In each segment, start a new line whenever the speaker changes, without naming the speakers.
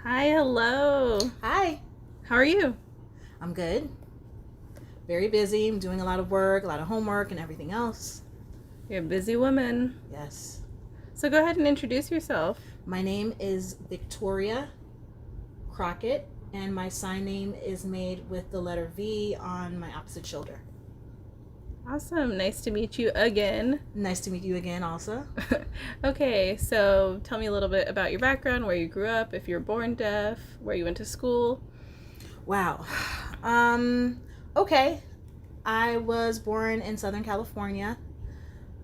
Hi, hello.
Hi,
How are you?
I'm good. Very busy. I'm doing a lot of work, a lot of homework, and everything else.
You're a busy woman.
Yes.
So go ahead and introduce yourself.
My name is Vic'Toria Crockett, and my sign name is made with the letter V on my opposite shoulder.
Awesome. Nice to meet you again.
Nice to meet you again, also.
Okay, so tell me a little bit about your background, where you grew up, if you were born deaf, where you went to school.
Wow. Um, okay. I was born in Southern California.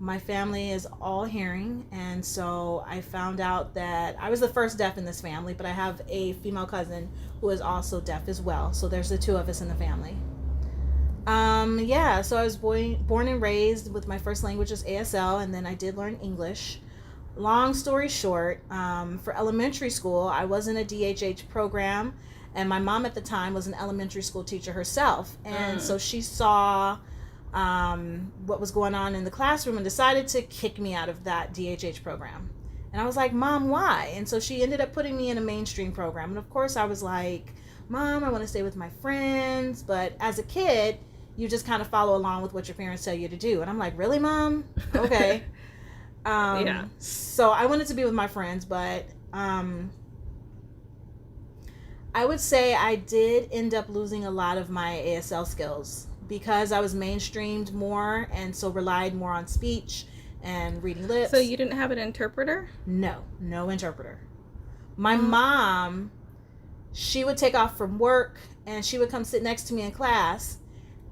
My family is all hearing, and so I found out that I was the first deaf in this family, but I have a female cousin who is also deaf as well. So there's the two of us in the family. Yeah, so I was born and raised with my first language is ASL, and then I did learn English. Long story short, for elementary school, I was in a DHH program, and my mom at the time was an elementary school teacher herself. And
Mm.
so she saw what was going on in the classroom and decided to kick me out of that DHH program. And I was like, Mom, why? And so she ended up putting me in a mainstream program. And of course, I was like, Mom, I want to stay with my friends. But as a kid, you just kind of follow along with what your parents tell you to do. And I'm like, really, Mom? Okay.
Yeah.
So I wanted to be with my friends, but I would say I did end up losing a lot of my ASL skills because I was mainstreamed more and so relied more on speech and reading
So
lips.
you didn't have an interpreter?
No, no interpreter. My
Mm.
mom, she would take off from work and she would come sit next to me in class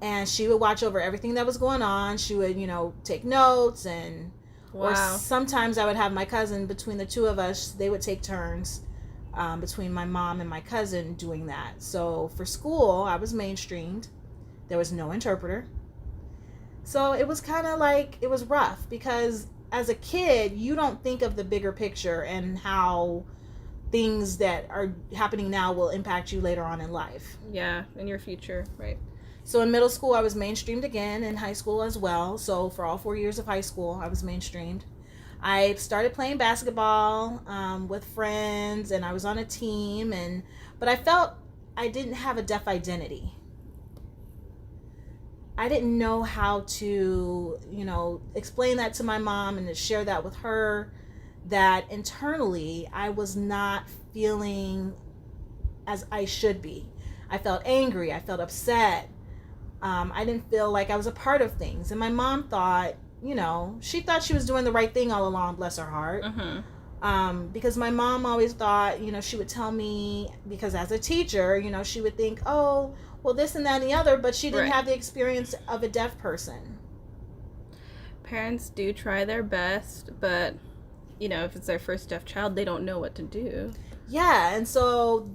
and she would watch over everything that was going on. She would, take notes, and or
Wow.
sometimes I would have my cousin, between the two of us, they would take turns between my mom and my cousin doing that. So for school, I was mainstreamed. There was no interpreter. So it was kind of like, it was rough because as a kid, you don't think of the bigger picture and how things that are happening now will impact you later on in life.
Yeah, in your future, right?
So in middle school, I was mainstreamed again, in high school as well. So for all 4 years of high school, I was mainstreamed. I started playing basketball with friends, and I was on a team, but I felt I didn't have a deaf identity. I didn't know how to, explain that to my mom and to share that with her. That internally, I was not feeling as I should be. I felt angry. I felt upset. I didn't feel like I was a part of things. And my mom thought, she thought she was doing the right thing all along, bless her heart.
Mm-hmm.
Because my mom always thought, she would tell me, because as a teacher, she would think, oh, well, this and that and the other, but she didn't
Right.
have the experience of a deaf person.
Parents do try their best, but if it's their first deaf child, they don't know what to do.
Yeah, and so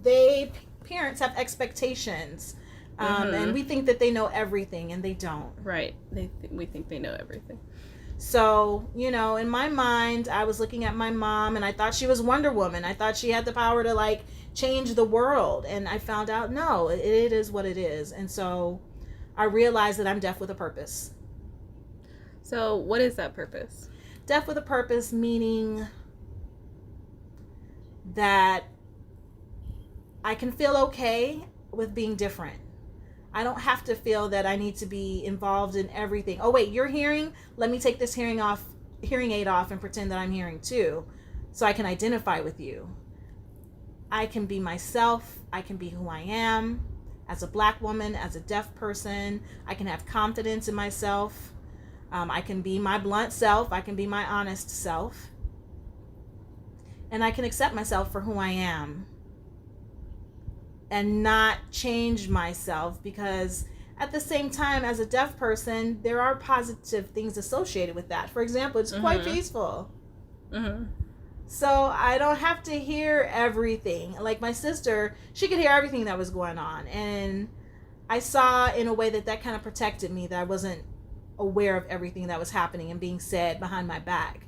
parents have expectations. And
Mm-hmm.
we think that they know everything, and they don't.
Right. We think they know everything.
So, in my mind, I was looking at my mom and I thought she was Wonder Woman. I thought she had the power to like change the world. And I found out, no, it is what it is. And so I realized that I'm deaf with a purpose.
So, what is that purpose?
Deaf with a purpose, meaning that I can feel okay with being different. I don't have to feel that I need to be involved in everything. Oh wait, you're hearing? Let me take this hearing aid off and pretend that I'm hearing too, so I can identify with you. I can be myself. I can be who I am as a black woman, as a deaf person. I can have confidence in myself. I can be my blunt self. I can be my honest self. And I can accept myself for who I am and not change myself, because at the same time, as a deaf person, there are positive things associated with that. For example, it's quite
Mm-hmm.
peaceful.
Mm-hmm.
So I don't have to hear everything. Like my sister, she could hear everything that was going on. And I saw in a way that kind of protected me, that I wasn't aware of everything that was happening and being said behind my back.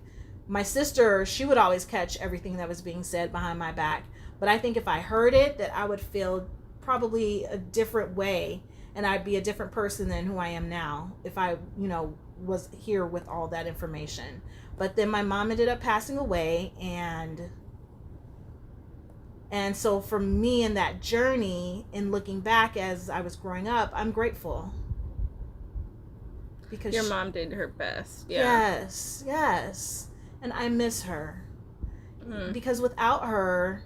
My sister, she would always catch everything that was being said behind my back. But I think if I heard it, that I would feel probably a different way, and I'd be a different person than who I am now if I, was here with all that information. But then my mom ended up passing away, And so for me in that journey, in looking back as I was growing up, I'm grateful. Because
your mom did her best. Yeah.
Yes, yes. And I miss her. Because without her,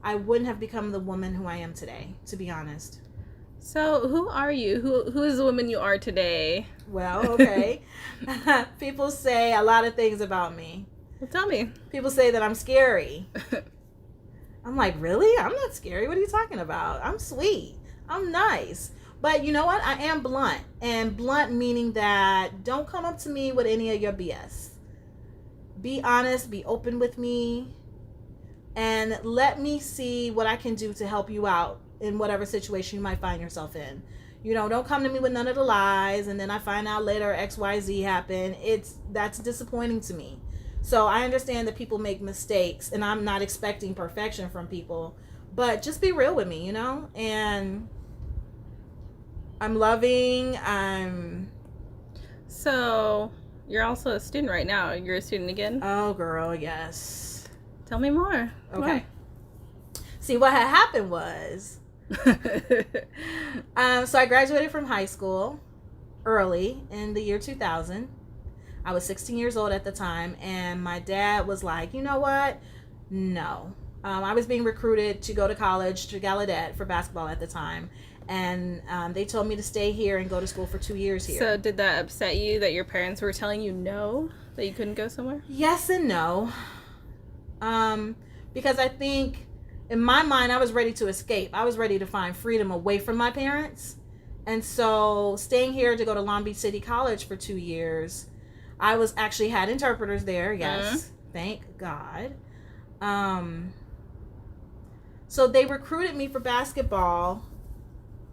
I wouldn't have become the woman who I am today, to be honest.
So who are you? Who is the woman you are today?
Well, okay. People say a lot of things about me.
Well, tell me.
People say that I'm scary. I'm like, really? I'm not scary. What are you talking about? I'm sweet. I'm nice. But you know what? I am blunt. And blunt meaning that don't come up to me with any of your BS. Be honest. Be open with me. And let me see what I can do to help you out in whatever situation you might find yourself in. You know, don't come to me with none of the lies and then I find out later XYZ happened. That's disappointing to me. So I understand that people make mistakes and I'm not expecting perfection from people, but just be real with me, you know? And I'm loving.
So you're also a student right now. You're a student again?
Oh, girl, yes.
Tell me more.
Okay. See, what had happened was, so I graduated from high school early in the year 2000. I was 16 years old at the time, and my dad was like, you know what? No. I was being recruited to go to college, to Gallaudet for basketball at the time, and they told me to stay here and go to school for 2 years here.
So did that upset you that your parents were telling you no, that you couldn't go somewhere?
Yes and no. Because I think in my mind, I was ready to escape. I was ready to find freedom away from my parents. And so staying here to go to Long Beach City College for 2 years, I was actually had interpreters there. Yes. Thank God. So they recruited me for basketball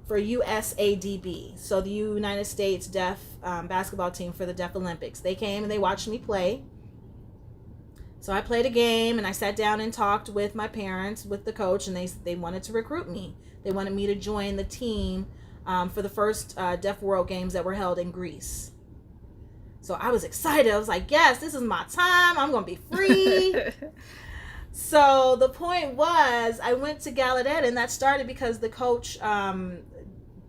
for USADB. So the United States Deaf basketball team for the Deaf Olympics. They came and they watched me play. So I played a game and I sat down and talked with my parents, with the coach, and they wanted to recruit me. They wanted me to join the team for the first Deaf World Games that were held in Greece. So I was excited. I was like, yes, this is my time. I'm going to be free. So the point was I went to Gallaudet, and that started because the coach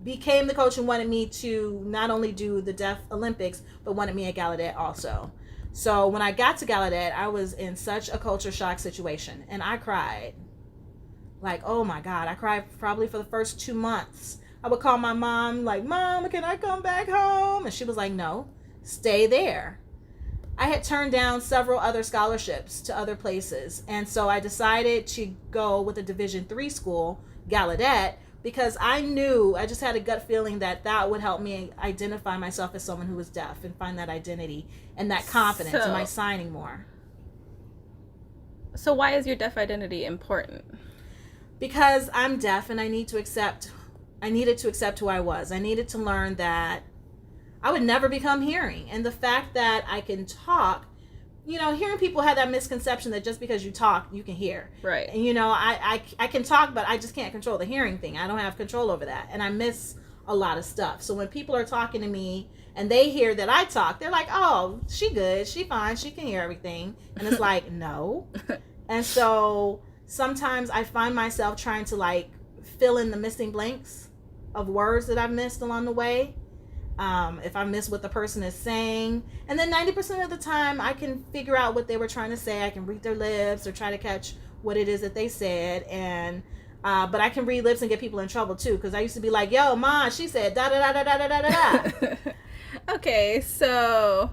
became the coach and wanted me to not only do the Deaf Olympics, but wanted me at Gallaudet also. So when I got to Gallaudet, I was in such a culture shock situation, and I cried. Like, oh my God, I cried probably for the first 2 months. I would call my mom, like, Mom, can I come back home? And she was like, no, stay there. I had turned down several other scholarships to other places, and so I decided to go with a Division III school, Gallaudet, because I just had a gut feeling that would help me identify myself as someone who was deaf and find that identity and that confidence. Am I signing more?
So why is your deaf identity important?
Because I'm deaf and I needed to accept who I was. I needed to learn that I would never become hearing. And the fact that I can talk, you know, hearing people have that misconception that just because you talk, you can hear.
Right.
And, you know, I can talk, but I just can't control the hearing thing. I don't have control over that. And I miss a lot of stuff. So when people are talking to me and they hear that I talk, they're like, oh, she good. She fine. She can hear everything. And it's like, no. And so sometimes I find myself trying to like fill in the missing blanks of words that I've missed along the way. If I miss what the person is saying, and then 90% of the time I can figure out what they were trying to say. I can read their lips or try to catch what it is that they said, and but I can read lips and get people in trouble too, because I used to be like, yo, Ma, she said da da da da da da da da.
Okay, so,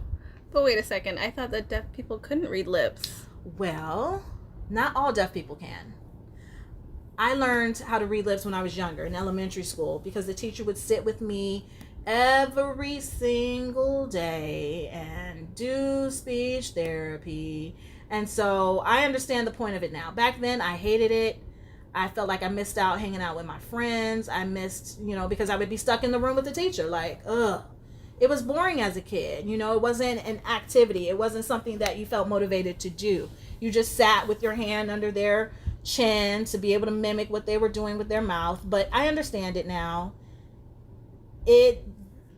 but wait a second, I thought that deaf people couldn't read lips.
Well, not all deaf people can. I learned how to read lips when I was younger in elementary school, because the teacher would sit with me every single day and do speech therapy. And so I understand the point of it now. Back then I hated it. I felt like I missed out hanging out with my friends. I missed, you know, because I would be stuck in the room with the teacher, like, ugh. It was boring as a kid. You know, it wasn't an activity. It wasn't something that you felt motivated to do. You just sat with your hand under their chin to be able to mimic what they were doing with their mouth. But I understand it now. It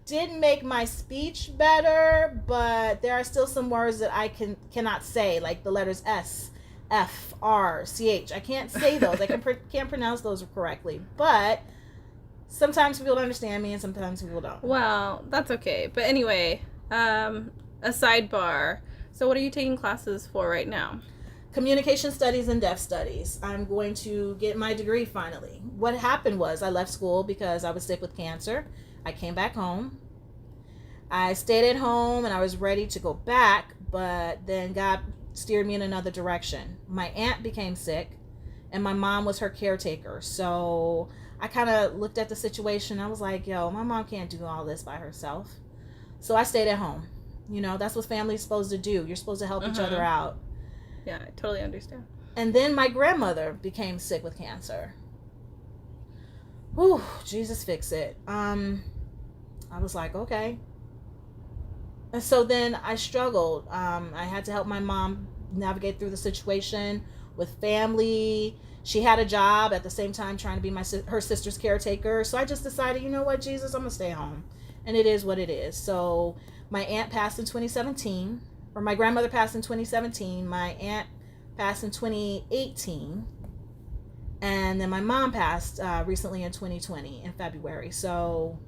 didn't make my speech better, but there are still some words that I cannot say, like the letters S F-R-C-H. I can't say those. I can't pronounce those correctly. But sometimes people don't understand me and sometimes people don't.
Well, that's okay. But anyway, a sidebar. So what are you taking classes for right now?
Communication studies and deaf studies. I'm going to get my degree finally. What happened was I left school because I was sick with cancer. I came back home. I stayed at home and I was ready to go back, but then God steered me in another direction. My aunt became sick and my mom was her caretaker. So I kind of looked at the situation. I was like, yo, my mom can't do all this by herself. So I stayed at home. You know, that's what family's supposed to do. You're supposed to help each other out.
Yeah, I totally understand.
And then my grandmother became sick with cancer. Whew, Jesus fix it. I was like, okay. And so then I struggled. I had to help my mom navigate through the situation with family. She had a job at the same time trying to be her sister's caretaker. So I just decided, you know what, Jesus, I'm going to stay home. And it is what it is. So my aunt passed in 2017, or my grandmother passed in 2017. My aunt passed in 2018. And then my mom passed recently in 2020 in February. So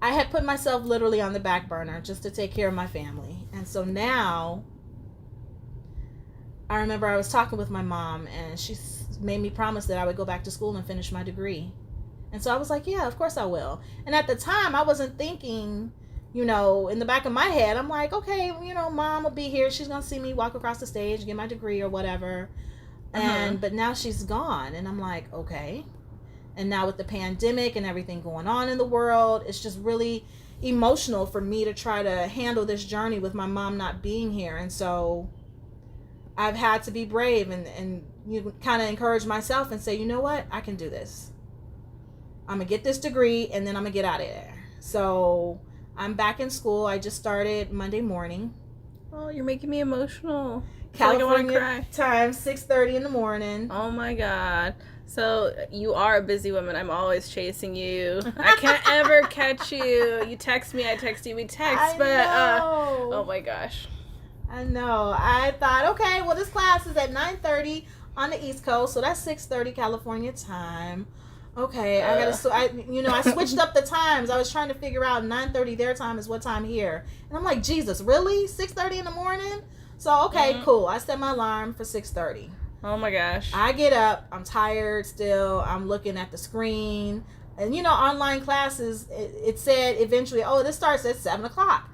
I had put myself literally on the back burner just to take care of my family. And so now, I remember I was talking with my mom and she made me promise that I would go back to school and finish my degree. And so I was like, yeah, of course I will. And at the time, I wasn't thinking, you know, in the back of my head, I'm like, okay, you know, mom will be here. She's going to see me walk across the stage, get my degree or whatever. But now she's gone. And I'm like, okay. And now with the pandemic and everything going on in the world, it's just really emotional for me to try to handle this journey with my mom not being here. And so I've had to be brave and you kind of encourage myself and say, you know what? I can do this. I'm going to get this degree and then I'm going to get out of there. So I'm back in school. I just started Monday morning.
Oh, you're making me emotional.
California time, 6:30 in the morning.
Oh my God. So you are a busy woman. I'm always chasing you. I can't ever catch you. You text me, I text you, we text. Oh my gosh.
I know. I thought, okay, well this class is at 9:30 on the East Coast, so that's 6:30 California time. Okay, I switched up the times. I was trying to figure out 9:30 their time is what time here, and I'm like, Jesus, really? 6:30 in the morning? So okay, cool. I set my alarm for 6:30.
Oh my gosh.
I get up. I'm tired still. I'm looking at the screen. And, you know, online classes, it said eventually, oh, this starts at 7 o'clock.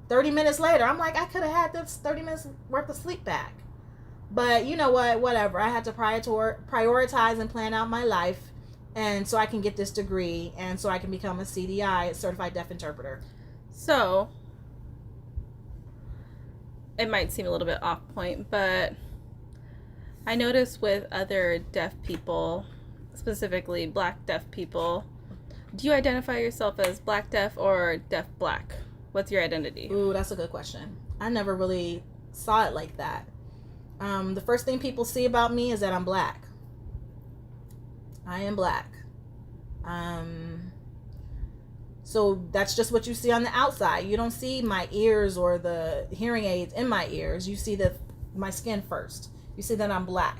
30 minutes later, I'm like, I could have had this 30 minutes worth of sleep back. But you know what? Whatever. I had to prioritize and plan out my life. And so I can get this degree. And so I can become a CDI, Certified Deaf Interpreter.
So, it might seem a little bit off point, but I notice with other deaf people, specifically black deaf people, do you identify yourself as black deaf or deaf black? What's your identity?
Ooh, that's a good question. I never really saw it like that. The first thing people see about me is that I'm black. I am black. So that's just what you see on the outside. You don't see my ears or the hearing aids in my ears. You see my skin first. You see that I'm black.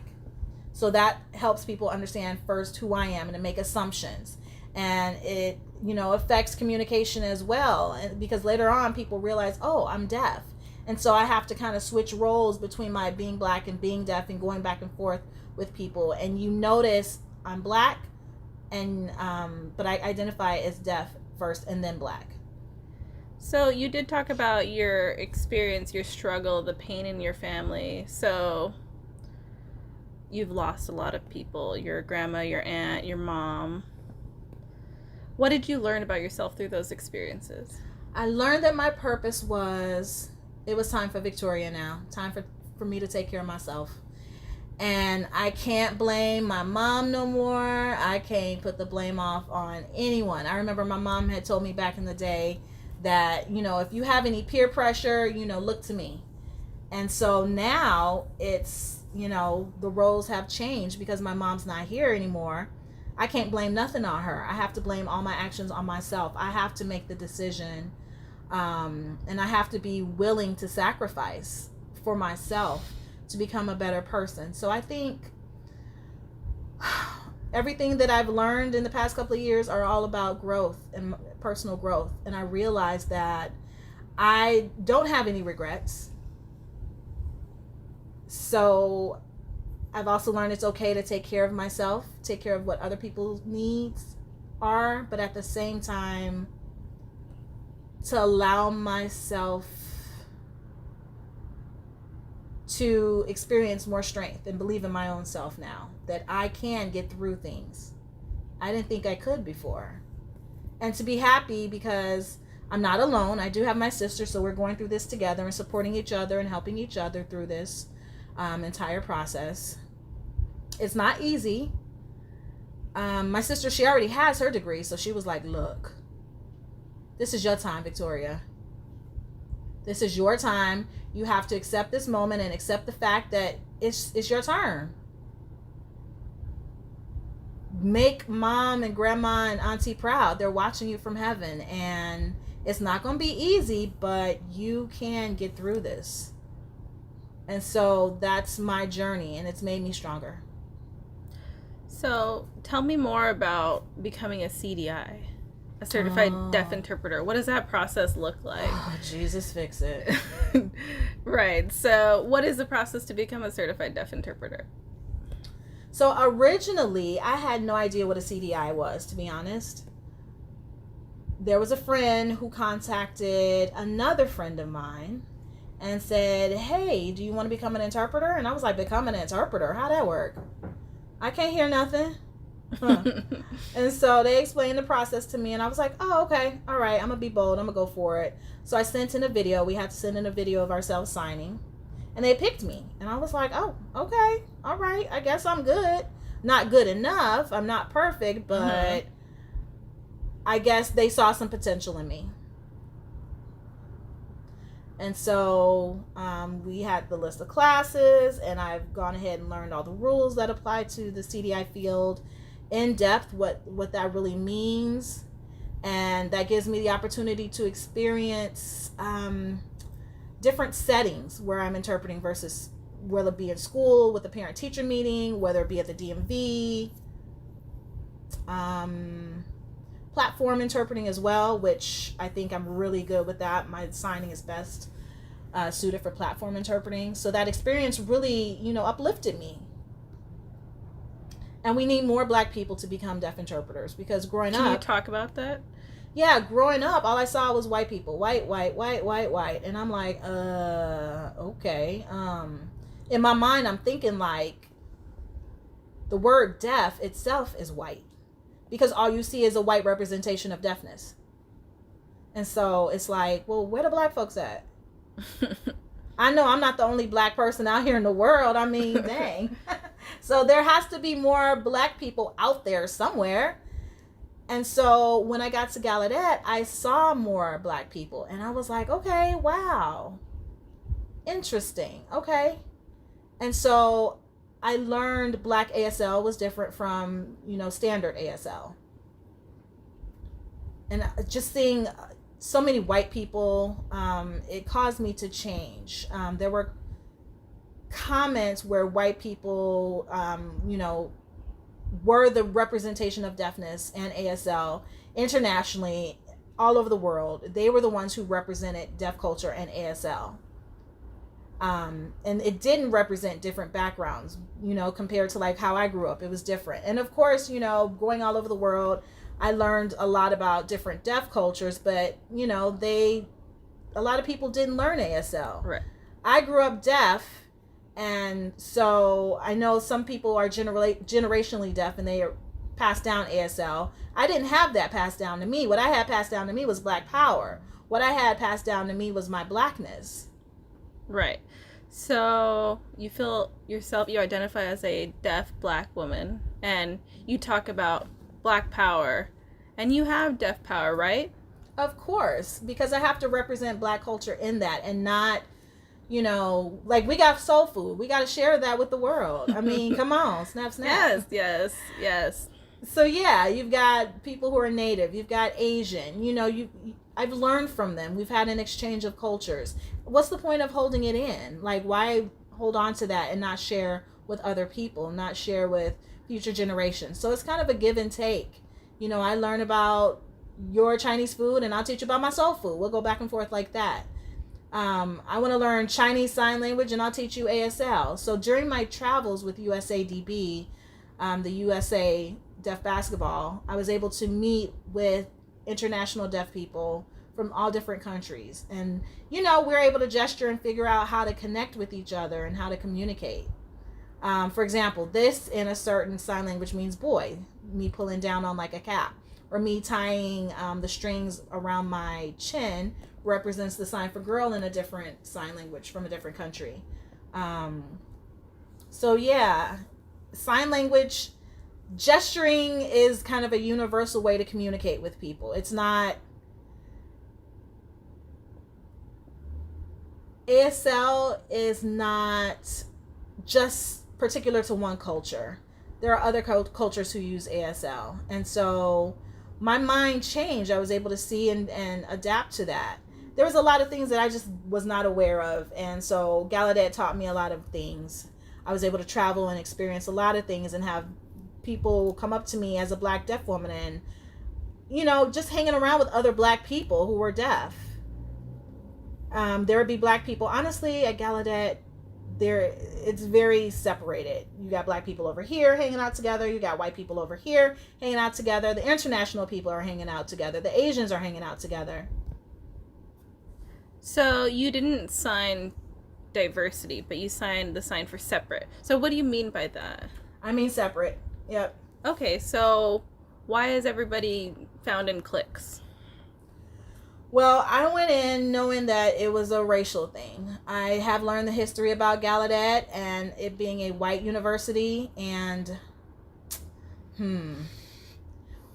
So that helps people understand first who I am and to make assumptions. And it, you know, affects communication as well. And because later on people realize, oh, I'm deaf. And so I have to kind of switch roles between my being black and being deaf and going back and forth with people. And you notice I'm black, and but I identify as deaf first and then black.
So you did talk about your experience, your struggle, the pain in your family. So you've lost a lot of people, your grandma, your aunt, your mom. What did you learn about yourself through those experiences?
I learned that my purpose was, it was time for Vic'Toria now. Time for me to take care of myself. And I can't blame my mom no more. I can't put the blame off on anyone. I remember my mom had told me back in the day that, you know, if you have any peer pressure, you know, look to me. And so now it's, you know, the roles have changed because my mom's not here anymore. I can't blame nothing on her. I have to blame all my actions on myself. I have to make the decision, and I have to be willing to sacrifice for myself to become a better person. So I think everything that I've learned in the past couple of years are all about growth and personal growth. And I realized that I don't have any regrets. So I've also learned it's okay to take care of myself, take care of what other people's needs are, but at the same time, to allow myself to experience more strength and believe in my own self now, that I can get through things I didn't think I could before. And to be happy because I'm not alone. I do have my sister, so we're going through this together and supporting each other and helping each other through this entire process. It's not easy. My sister, she already has her degree, so she was like, look, this is your time, Vic'Toria. This is your time. You have to accept this moment and accept the fact that it's your turn. Make mom and grandma and auntie proud. They're watching you from heaven, and it's not going to be easy, but you can get through this. And so that's my journey, and it's made me stronger.
So tell me more about becoming a CDI, a certified deaf interpreter. What does that process look like?
Oh, Jesus, fix it.
Right. So what is the process to become a certified deaf interpreter?
So originally, I had no idea what a CDI was, to be honest. There was a friend who contacted another friend of mine and said, hey, do you want to become an interpreter? And I was like, become an interpreter? How'd that work? I can't hear nothing. Huh. And so they explained the process to me, and I was like, oh, okay, all right, I'm gonna be bold, I'm gonna go for it. So I sent in a video. We had to send in a video of ourselves signing, and they picked me, and I was like, oh, okay, all right, I guess I'm good. Not good enough, I'm not perfect, but I guess they saw some potential in me. And so we had the list of classes, and I've gone ahead and learned all the rules that apply to the CDI field in depth, what that really means. And that gives me the opportunity to experience different settings where I'm interpreting versus whether it be in school with a parent-teacher meeting, whether it be at the DMV, platform interpreting as well, which I think I'm really good with that. My signing is best suited for platform interpreting. So that experience really, uplifted me. And we need more Black people to become deaf interpreters, because growing up...
Can you talk about that?
Yeah, growing up, all I saw was white people. White. And I'm like, okay. In my mind, I'm thinking like the word deaf itself is white, because all you see is a white representation of deafness. And so it's like, well, where the Black folks at? I know I'm not the only Black person out here in the world. I mean, dang. So there has to be more Black people out there somewhere. And so when I got to Gallaudet, I saw more Black people, and I was like, okay, wow. Interesting. Okay. And so I learned Black ASL was different from, standard ASL. And just seeing so many white people, it caused me to change. There were comments where white people, were the representation of deafness and ASL internationally, all over the world. They were the ones who represented deaf culture and ASL. And it didn't represent different backgrounds, compared to like how I grew up. It was different. And of course, going all over the world, I learned a lot about different deaf cultures, but a lot of people didn't learn ASL.
Right.
I grew up deaf, and so I know some people are generationally deaf and they are passed down ASL. I didn't have that passed down to me. What I had passed down to me was Black power. What I had passed down to me was my Blackness.
Right. So you feel yourself, you identify as a deaf Black woman, and you talk about Black power, and you have deaf power, right?
Of course, because I have to represent Black culture in that, and not, like we got soul food. We got to share that with the world. I mean, come on, snap.
Yes.
So yeah, you've got people who are Native. You've got Asian. I've learned from them. We've had an exchange of cultures. What's the point of holding it in? Like, why hold on to that and not share with other people, not share with future generations. So it's kind of a give and take. You know, I learn about your Chinese food and I'll teach you about my soul food. We'll go back and forth like that. I want to learn Chinese Sign Language and I'll teach you ASL. So during my travels with USADB, the USA Deaf Basketball, I was able to meet with international deaf people from all different countries. And, you know, we're able to gesture and figure out how to connect with each other and how to communicate. For example, this in a certain sign language means boy, me pulling down on like a cap, or me tying the strings around my chin represents the sign for girl in a different sign language from a different country. So yeah, sign language gesturing is kind of a universal way to communicate with people. It's not, ASL is not just particular to one culture. There are other cultures who use ASL. And so my mind changed. I was able to see and adapt to that. There was a lot of things that I just was not aware of. And so Gallaudet taught me a lot of things. I was able to travel and experience a lot of things and have people come up to me as a Black deaf woman and, you know, just hanging around with other Black people who were deaf. There would be Black people. Honestly, at Gallaudet, it's very separated. You got Black people over here hanging out together. You got white people over here hanging out together. The international people are hanging out together. The Asians are hanging out together.
So you didn't sign diversity, but you signed the sign for separate. So what do you mean by that?
I mean separate. Yep.
Okay, so why is everybody found in cliques?
Well, I went in knowing that it was a racial thing. I have learned the history about Gallaudet and it being a white university, and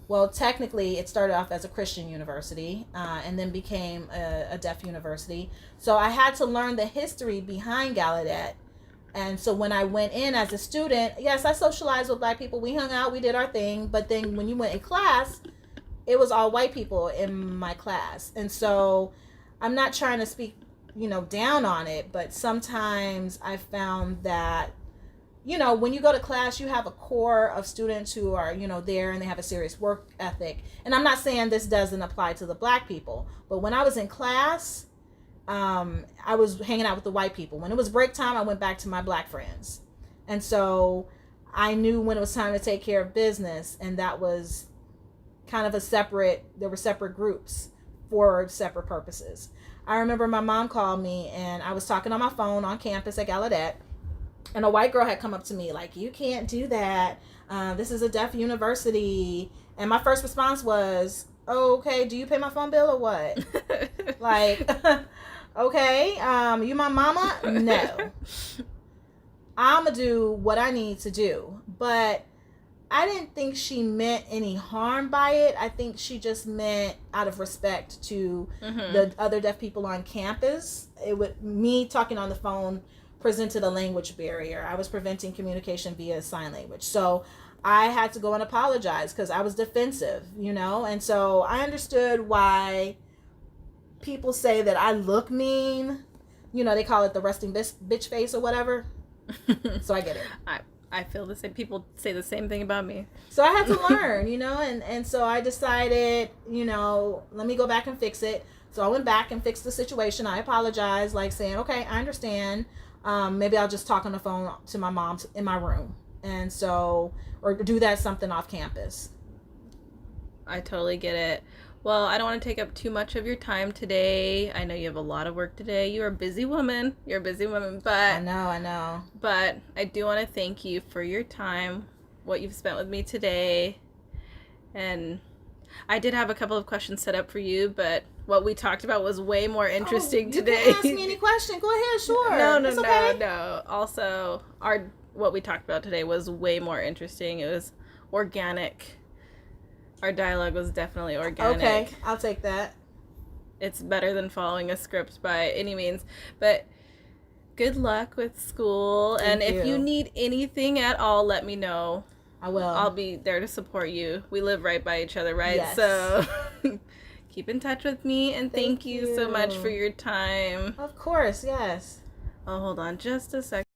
well, technically it started off as a Christian university and then became a deaf university. So I had to learn the history behind Gallaudet. And so when I went in as a student, yes, I socialized with Black people. We hung out, we did our thing. But then when you went in class, it was all white people in my class. And so I'm not trying to speak, you know, down on it, but sometimes I found that, you know, when you go to class, you have a core of students who are, you know, there and they have a serious work ethic. And I'm not saying this doesn't apply to the Black people, but when I was in class, I was hanging out with the white people. When it was break time, I went back to my Black friends. And so I knew when it was time to take care of business, and that was kind of there were separate groups for separate purposes. I remember my mom called me and I was talking on my phone on campus at Gallaudet, and a white girl had come up to me like, you can't do that. This is a deaf university. And my first response was, okay, do you pay my phone bill or what? Like, okay, you my mama? No. I'm going to do what I need to do. But I didn't think she meant any harm by it. I think she just meant out of respect to the other deaf people on campus. Me talking on the phone presented a language barrier. I was preventing communication via sign language. So I had to go and apologize because I was defensive, you know? And so I understood why people say that I look mean. You know, they call it the resting bitch face or whatever. So I get it.
I feel the same. People say the same thing about me.
So I had to learn, you know, and so I decided, you know, let me go back and fix it. So I went back and fixed the situation. I apologized, like saying, okay, I understand. Maybe I'll just talk on the phone to my mom in my room. And so, or do that something off campus.
I totally get it. Well, I don't want to take up too much of your time today. I know you have a lot of work today. You're a busy woman. But
I know.
But I do want to thank you for your time, what you've spent with me today. And I did have a couple of questions set up for you, but what we talked about was way more interesting today.
You can ask me any question. Go ahead, sure.
No. Also, what we talked about today was way more interesting. It was organic. Our dialogue was definitely organic.
Okay, I'll take that.
It's better than following a script by any means. But good luck with school.
Thank
If
you
you need anything at all, let me know.
I will.
I'll be there to support you. We live right by each other, right?
Yes.
So keep in touch with me, and thank you so much
you.
for your time.
Of course, yes.
Oh, hold on just a second.